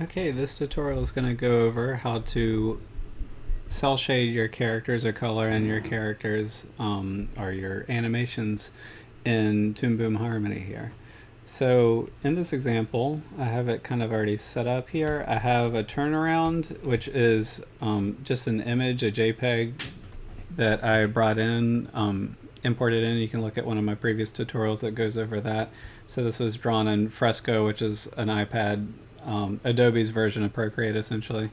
Okay, this tutorial is going to go over how to cel shade your characters or color in your characters or your animations in ToonBoom Harmony here. So in this example, I have it kind of already set up here. I have a turnaround, which is just an image, a JPEG that I brought in, imported in. You can look at one of my previous tutorials that goes over that. So this was drawn in Fresco, which is an iPad, Adobe's version of Procreate essentially.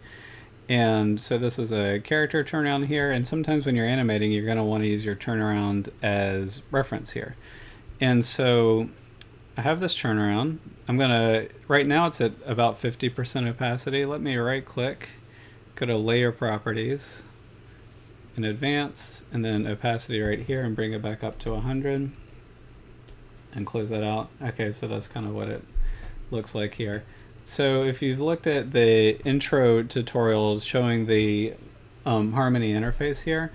And so this is a character turnaround here, and sometimes when you're animating, you're going to want to use your turnaround as reference here. And so I have this turnaround. I'm going to, right now it's at about 50% opacity. Let me right click, go to layer properties, in advance, and then opacity right here, and bring it back up to 100 and close that out. Okay, so that's kind of what it looks like here. So if you've looked at the intro tutorials showing the Harmony interface here,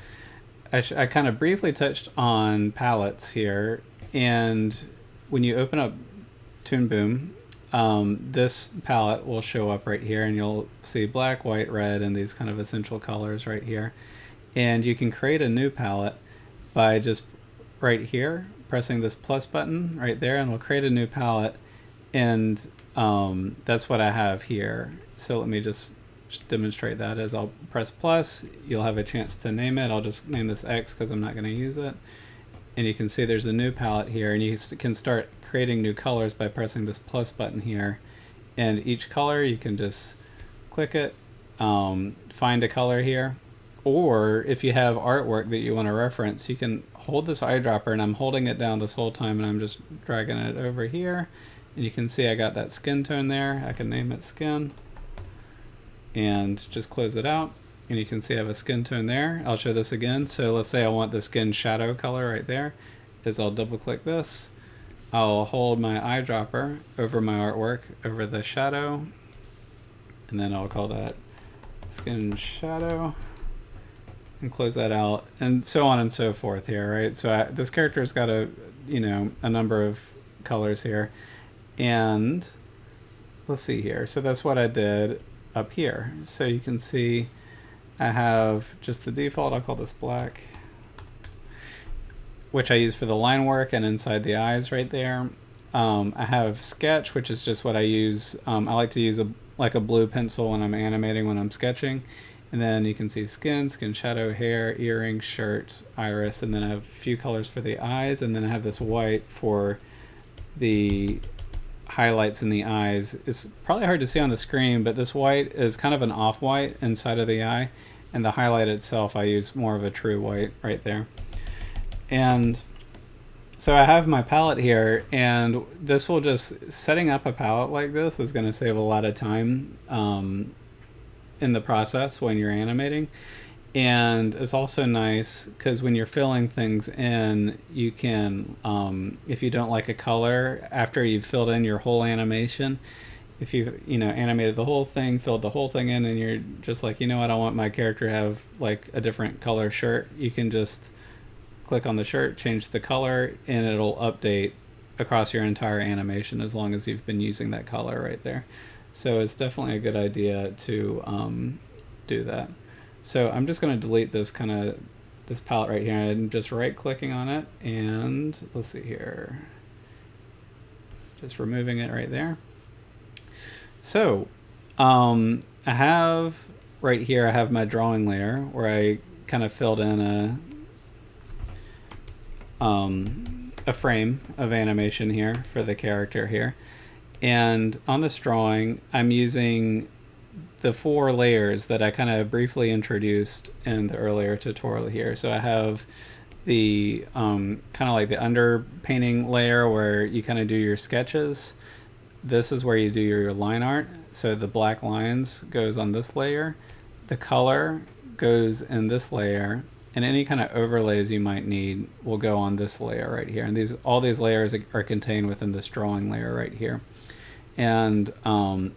I kind of briefly touched on palettes here, and when you open up ToonBoom, this palette will show up right here, and you'll see black, white, red, and these kind of essential colors right here. And you can create a new palette by just right here pressing this plus button right there, and we'll create a new palette. And that's what I have here. So let me just demonstrate that. As I'll press plus, you'll have a chance to name it. I'll just name this X because I'm not going to use it. And you can see there's a new palette here, and you can start creating new colors by pressing this plus button here. And each color, you can just click it, find a color here. Or if you have artwork that you want to reference, you can hold this eyedropper, and I'm holding it down this whole time, and I'm just dragging it over here. And you can see I got that skin tone there. I can name it skin and just close it out. And you can see I have a skin tone there. I'll show this again. So let's say I want the skin shadow color right there. I'll double click this. I'll hold my eyedropper over my artwork, over the shadow, and then I'll call that skin shadow and close that out, and so on and so forth here, right? So this character's got a number of colors here. And let's see here. So that's what I did up here. So you can see I have just the default, I'll call this black, which I use for the line work and inside the eyes right there. I have sketch, which is just what I use. I like to use like a blue pencil when I'm animating, when I'm sketching. And then you can see skin shadow, hair, earring, shirt, iris, and then I have a few colors for the eyes, and then I have this white for the highlights in the eyes. It's probably hard to see on the screen, but this white is kind of an off-white inside of the eye, and the highlight itself I use more of a true white right there. And so I have my palette here, and this will just, setting up a palette like this is going to save a lot of time in the process when you're animating. And it's also nice because when you're filling things in, you can, if you don't like a color, after you've filled in your whole animation, if you've animated the whole thing, filled the whole thing in, and you're just like, you know what, I want my character to have like a different color shirt, you can just click on the shirt, change the color, and it'll update across your entire animation as long as you've been using that color right there. So it's definitely a good idea to do that. So I'm just going to delete this this palette right here. I'm just right clicking on it, and let's see here, just removing it right there. So I have right here, I have my drawing layer where I kind of filled in a frame of animation here for the character here. And on this drawing, I'm using the 4 layers that I kind of briefly introduced in the earlier tutorial here. So I have the kind of like the underpainting layer where you kind of do your sketches. This is where you do your line art. So the black lines goes on this layer. The color goes in this layer. And any kind of overlays you might need will go on this layer right here. And all these layers are contained within this drawing layer right here. And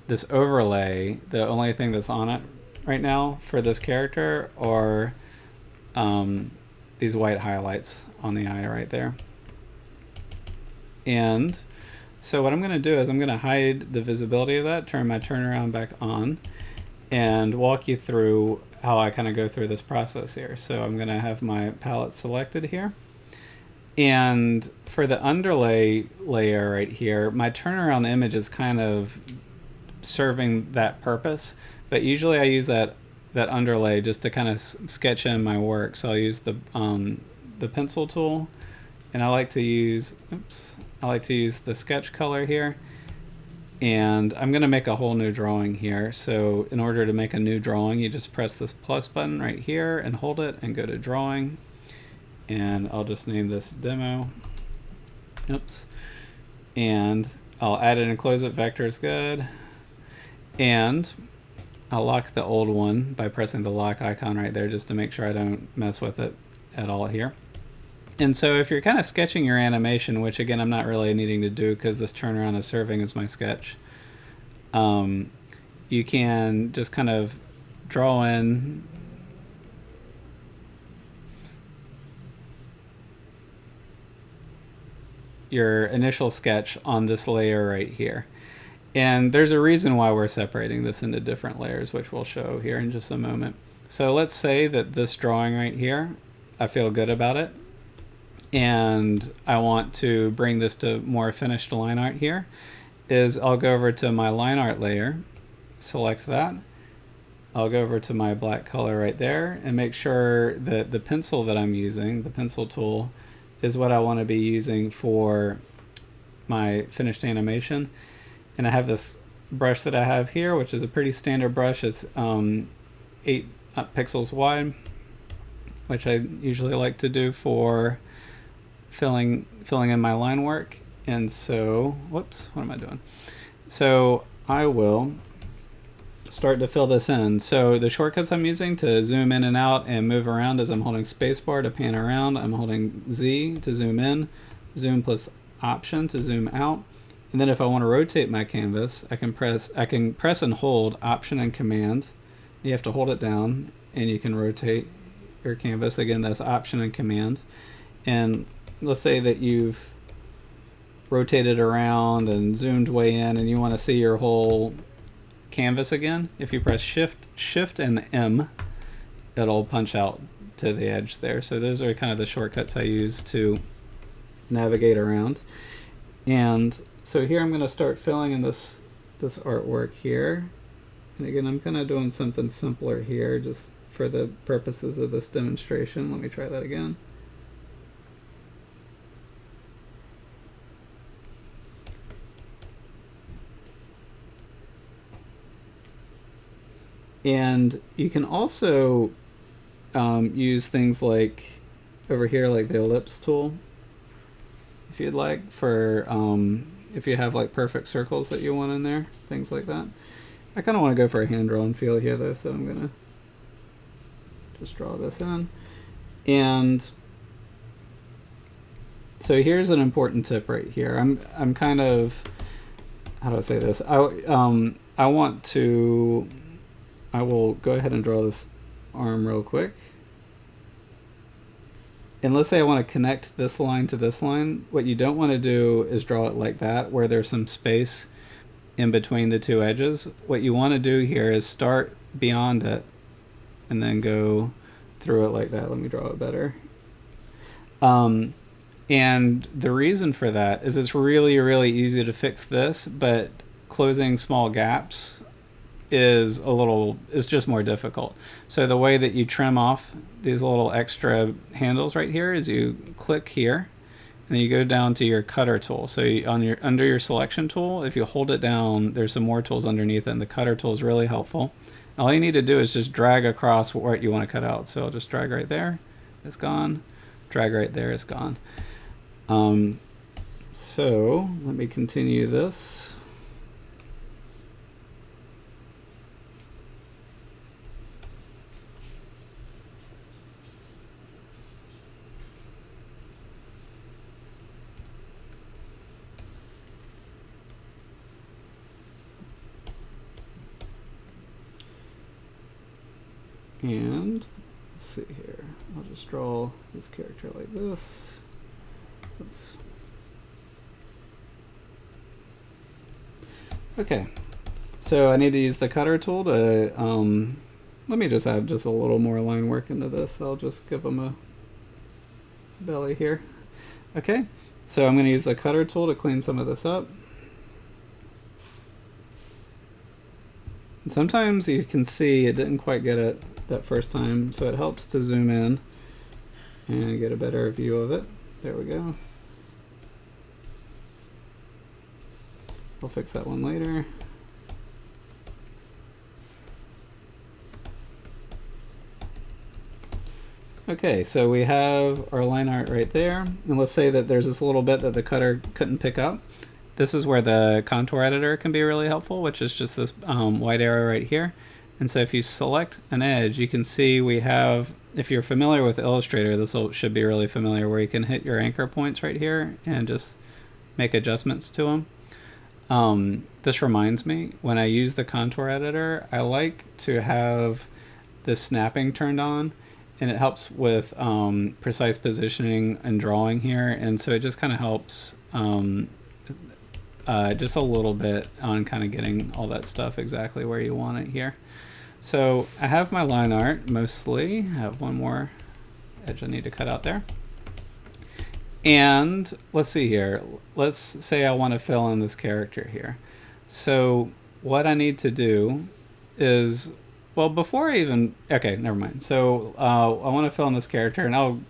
this overlay, the only thing that's on it right now for this character are these white highlights on the eye right there. And So what I'm going to do is I'm going to hide the visibility of that, turn my turnaround back on, and walk you through how I kind of go through this process here. So I'm going to have my palette selected here. And for the underlay layer right here, my turnaround image is kind of serving that purpose. But usually I use that underlay just to kind of sketch in my work. So I'll use the pencil tool, and I like to use the sketch color here. And I'm going to make a whole new drawing here. So in order to make a new drawing, you just press this plus button right here and hold it and go to drawing. And I'll just name this demo. Oops. And I'll add it and close it. Vector is good. And I'll lock the old one by pressing the lock icon right there just to make sure I don't mess with it at all here. And so if you're kind of sketching your animation, which again I'm not really needing to do because this turnaround is serving as my sketch, you can just kind of draw in your initial sketch on this layer right here. And there's a reason why we're separating this into different layers, which we'll show here in just a moment. So let's say that this drawing right here, I feel good about it, and I want to bring this to more finished line art here, is I'll go over to my line art layer, select that, I'll go over to my black color right there and make sure that the pencil that I'm using, the pencil tool, is what I want to be using for my finished animation. And I have this brush that I have here, which is a pretty standard brush. It's 8 pixels wide, which I usually like to do for filling in my line work. And so, whoops, what am I doing? So I will start to fill this in. So the shortcuts I'm using to zoom in and out and move around is I'm holding spacebar to pan around. I'm holding Z to zoom in, zoom plus option to zoom out. And then if I want to rotate my canvas, I can press and hold option and command. You have to hold it down and you can rotate your canvas. Again, that's option and command. And let's say that you've rotated around and zoomed way in and you want to see your whole canvas again. If you press shift and M, it'll punch out to the edge there. So those are kind of the shortcuts I use to navigate around. And so here I'm going to start filling in this artwork here. And again, I'm kind of doing something simpler here just for the purposes of this demonstration. Let me try that again. And you can also use things like over here, like the ellipse tool, if you'd like, for if you have like perfect circles that you want in there, things like that. I kind of want to go for a hand-drawn feel here though, so I'm gonna just draw this in. And so here's an important tip right here. I'm kind of, how do I say this? I will go ahead and draw this arm real quick. And let's say I want to connect this line to this line. What you don't want to do is draw it like that, where there's some space in between the two edges. What you want to do here is start beyond it and then go through it like that. Let me draw it better. And the reason for that is it's really, really easy to fix this, but closing small gaps is just more difficult. So the way that you trim off these little extra handles right here is you click here and then you go down to your cutter tool. So under your selection tool, if you hold it down, there's some more tools underneath it, and the cutter tool is really helpful. All you need to do is just drag across what you want to cut out. So I'll just drag right there, it's gone. Drag right there, it's gone. So let me continue this. And let's see here. I'll just draw this character like this. Oops. Okay, so I need to use the cutter tool to, let me just add just a little more line work into this. I'll just give them a belly here. Okay, so I'm going to use the cutter tool to clean some of this up. And sometimes you can see it didn't quite get it that first time, so it helps to zoom in and get a better view of it. There we go. I'll fix that one later. Okay, so we have our line art right there. And let's say that there's this little bit that the cutter couldn't pick up. This is where the contour editor can be really helpful, which is just this white arrow right here. And so if you select an edge, you can see we have, if you're familiar with Illustrator, this should be really familiar, where you can hit your anchor points right here and just make adjustments to them. This reminds me, when I use the contour editor, I like to have this snapping turned on, and it helps with precise positioning and drawing here, and so it just kind of helps just a little bit on kind of getting all that stuff exactly where you want it here. So I have my line art mostly. I have one more edge I need to cut out there. And let's see here. Let's say I want to fill in this character here. So what I need to do is, well, before I even, okay, never mind. So I want to fill in this character, and I'll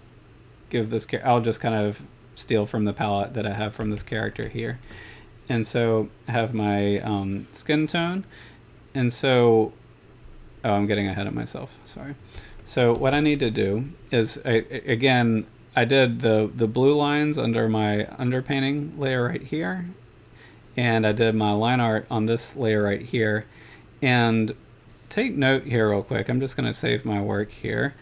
give this, I'll just kind of steal from the palette that I have from this character here. And so I have my skin tone. And so, oh, I'm getting ahead of myself, sorry. So what I need to do is, again, I did the blue lines under my underpainting layer right here. And I did my line art on this layer right here. And take note here real quick, I'm just gonna save my work here.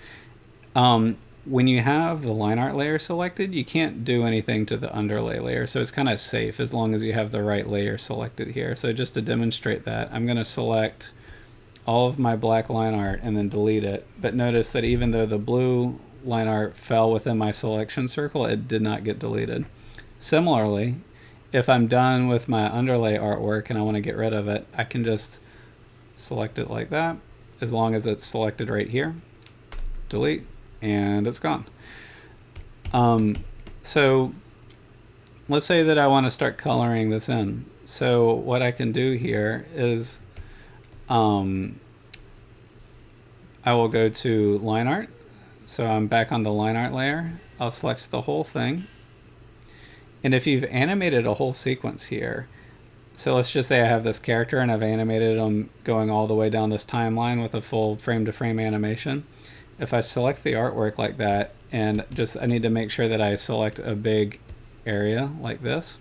When you have the line art layer selected, you can't do anything to the underlay layer, so it's kind of safe as long as you have the right layer selected here. So just to demonstrate that, I'm going to select all of my black line art and then delete it. But notice that even though the blue line art fell within my selection circle, it did not get deleted. Similarly, if I'm done with my underlay artwork and I want to get rid of it, I can just select it like that, as long as it's selected right here, delete, and it's gone. So let's say that I want to start coloring this in. So what I can do here is I will go to line art. So I'm back on the line art layer. I'll select the whole thing. And if you've animated a whole sequence here, so let's just say I have this character and I've animated them going all the way down this timeline with a full frame-to-frame animation. If I select the artwork like that, and just I need to make sure that I select a big area like this.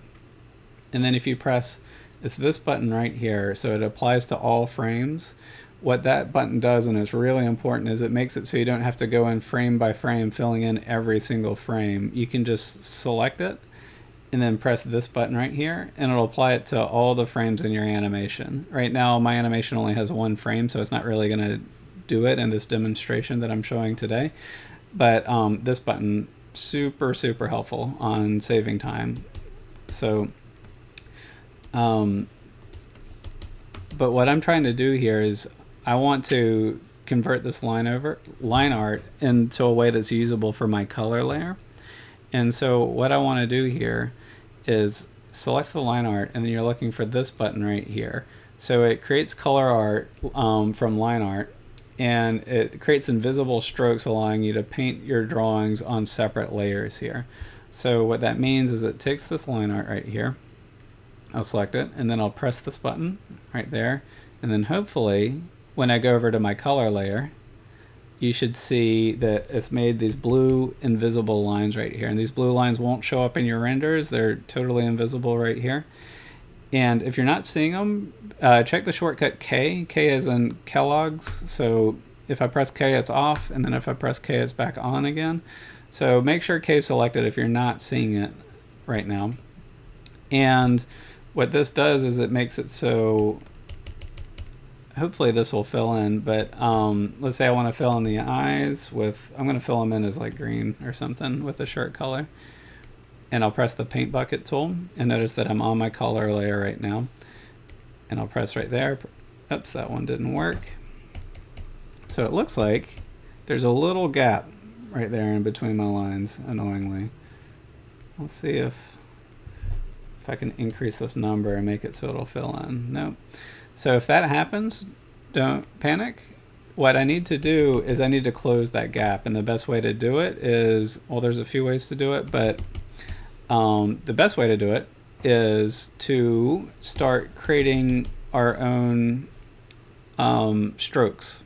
And then if you press, it's this button right here, so it applies to all frames. What that button does, and it's really important, is it makes it so you don't have to go in frame by frame filling in every single frame. You can just select it and then press this button right here, and it'll apply it to all the frames in your animation. Right now my animation only has one frame, so it's not really going to do it in this demonstration that I'm showing today. But this button, super helpful on saving time. So but what I'm trying to do here is I want to convert this line art into a way that's usable for my color layer. And so what I want to do here is select the line art, and then you're looking for this button right here. So it creates color art from line art, and it creates invisible strokes allowing you to paint your drawings on separate layers here. So what that means is it takes this line art right here, I'll select it, and then I'll press this button right there, and then hopefully when I go over to my color layer, you should see that it's made these blue invisible lines right here, and these blue lines won't show up in your renders, they're totally invisible right here. And if you're not seeing them, check the shortcut K. K is in Kellogg's. So if I press K, it's off. And then if I press K, it's back on again. So make sure K is selected if you're not seeing it right now. And what this does is it makes it so, hopefully this will fill in, but let's say I want to fill in the eyes with, I'm going to fill them in as like green or something with a shirt color. And I'll press the paint bucket tool, and notice that I'm on my color layer right now. and I'll press right there. Oops, that one didn't work. So it looks like there's a little gap right there in between my lines, annoyingly. Let's see if I can increase this number and make it so it'll fill in. Nope. So if that happens, don't panic. What I need to do is I need to close that gap, and the best way to do it is, well, there's a few ways to do it, but the best way to do it is to start creating our own strokes.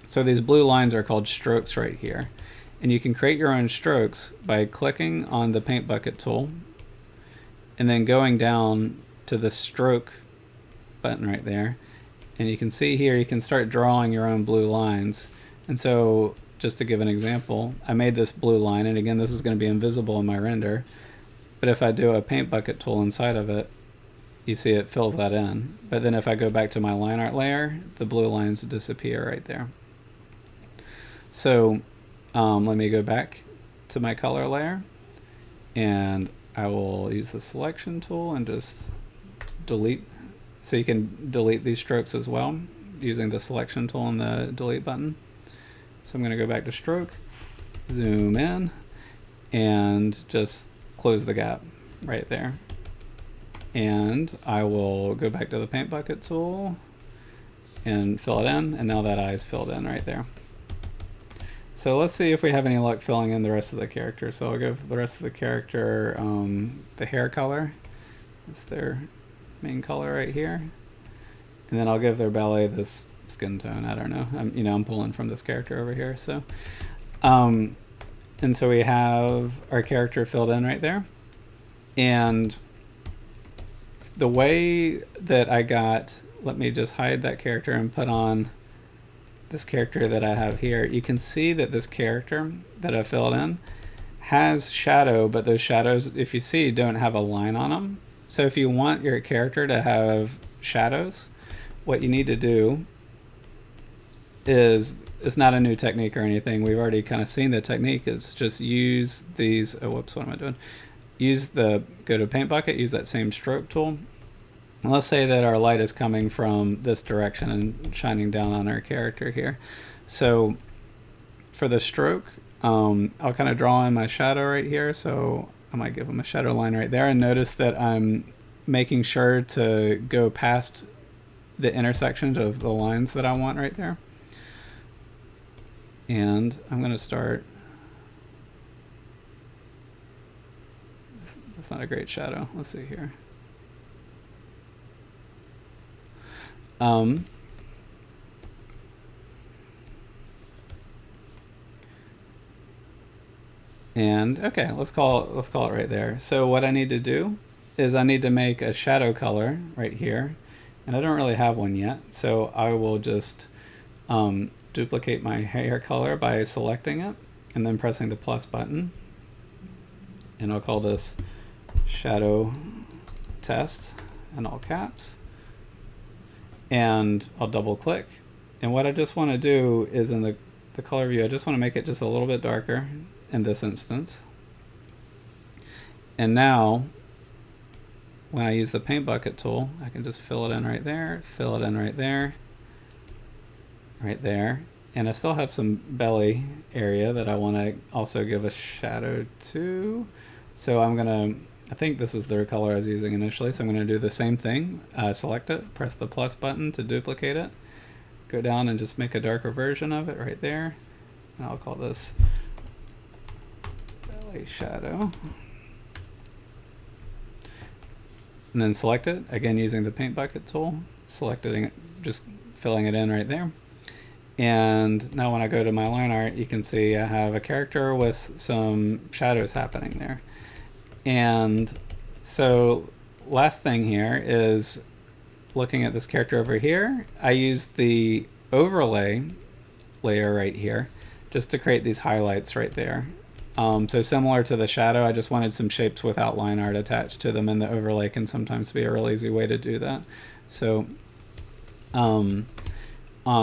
So these blue lines are called strokes right here. And you can create your own strokes by clicking on the paint bucket tool and then going down to the stroke button right there. And you can see here, you can start drawing your own blue lines. And so just to give an example, I made this blue line, and again, this is going to be invisible in my render. But if I do a paint bucket tool inside of it, you see it fills that in. But then if I go back to my line art layer, the blue lines disappear right there. So let me go back to my color layer, and I will use the selection tool and just delete. So you can delete these strokes as well using the selection tool and the delete button. So I'm going to go back to stroke, zoom in, and just close the gap right there. And I will go back to the paint bucket tool and fill it in, and now that eye is filled in right there. So let's see if we have any luck filling in the rest of the character. So I'll give the rest of the character the hair color. That's their main color right here. And then I'll give their belly this skin tone. I don't know. I'm pulling from this character over here. So, and so we have our character filled in right there. And the way that I got, let me just hide that character and put on this character that I have here. You can see that this character that I filled in has shadow, but those shadows, if you see, don't have a line on them. So if you want your character to have shadows, what you need to do is, it's not a new technique or anything. We've already kind of seen the technique. It's just use these, oh, whoops, what am I doing? Go to paint bucket, use that same stroke tool. And let's say that our light is coming from this direction and shining down on our character here. So for the stroke, I'll kind of draw in my shadow right here. So I might give him a shadow line right there, and notice that I'm making sure to go past the intersections of the lines that I want right there. And I'm going to start, that's not a great shadow. Let's see here. And okay, let's call it right there. So what I need to do is I need to make a shadow color right here, and I don't really have one yet. So I will just duplicate my hair color by selecting it and then pressing the plus button, and I'll call this shadow test in all caps. And I'll double click. And what I just want to do is in the color view, I just want to make it just a little bit darker in this instance. And now when I use the paint bucket tool, I can just fill it in right there, fill it in right there, right there. And I still have some belly area that I want to also give a shadow to. So I'm going to, I think this is the color I was using initially, so I'm going to do the same thing. Select it, press the plus button to duplicate it, go down and just make a darker version of it right there. And I'll call this belly shadow. And then select it, again using the paint bucket tool, selecting it, just filling it in right there. And now when I go to my line art, you can see I have a character with some shadows happening there. And so last thing here is looking at this character over here. I used the overlay layer right here just to create these highlights right there. So similar to the shadow, I just wanted some shapes without line art attached to them, and the overlay can sometimes be a real easy way to do that. So on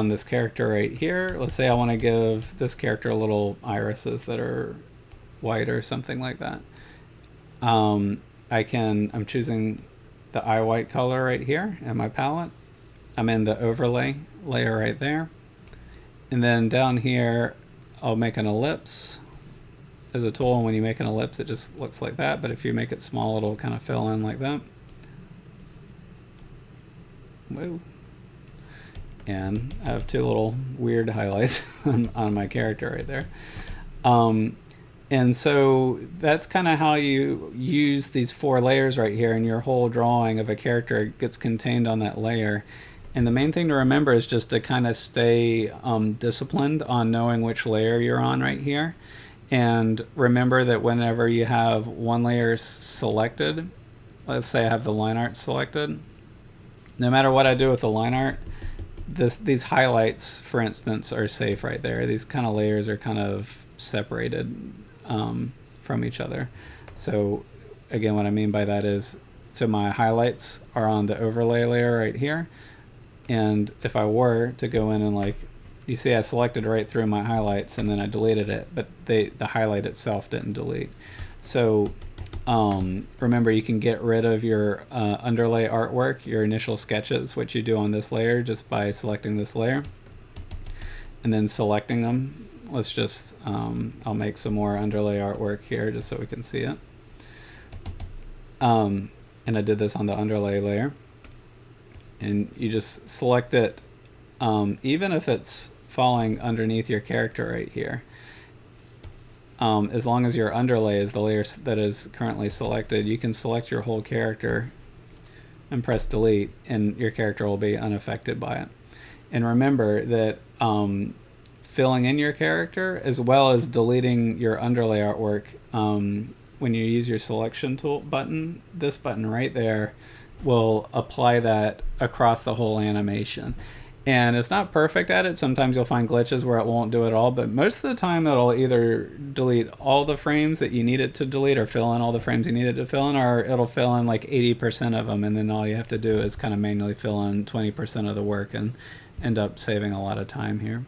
this character right here, let's say I want to give this character little irises that are white or something like that. I'm choosing the eye white color right here in my palette. I'm in the overlay layer right there. And then down here, I'll make an ellipse as a tool. And when you make an ellipse, it just looks like that. But if you make it small, it'll kind of fill in like that. Whoa. And I have two little weird highlights on my character right there. And so that's kind of how you use these 4 layers right here, and your whole drawing of a character gets contained on that layer. And the main thing to remember is just to kind of stay disciplined on knowing which layer you're on right here. And remember that whenever you have one layer selected, let's say I have the line art selected, no matter what I do with the line art, these highlights, for instance, are safe right there. These kind of layers are kind of separated from each other. So again, what I mean by that is, so my highlights are on the overlay layer right here. And if I were to go in and, like, you see I selected right through my highlights and then I deleted it, but the highlight itself didn't delete. So remember, you can get rid of your underlay artwork, your initial sketches, which you do on this layer, just by selecting this layer and then selecting them. Let's just, I'll make some more underlay artwork here just so we can see it. And I did this on the underlay layer. And you just select it, even if it's falling underneath your character right here. As long as your underlay is the layer that is currently selected, you can select your whole character and press delete, and your character will be unaffected by it. And remember that filling in your character as well as deleting your underlay artwork, when you use your selection tool button, this button right there will apply that across the whole animation. And it's not perfect at it. Sometimes you'll find glitches where it won't do it all, but most of the time it'll either delete all the frames that you need it to delete, or fill in all the frames you need it to fill in, or it'll fill in like 80% of them, and then all you have to do is kind of manually fill in 20% of the work and end up saving a lot of time here.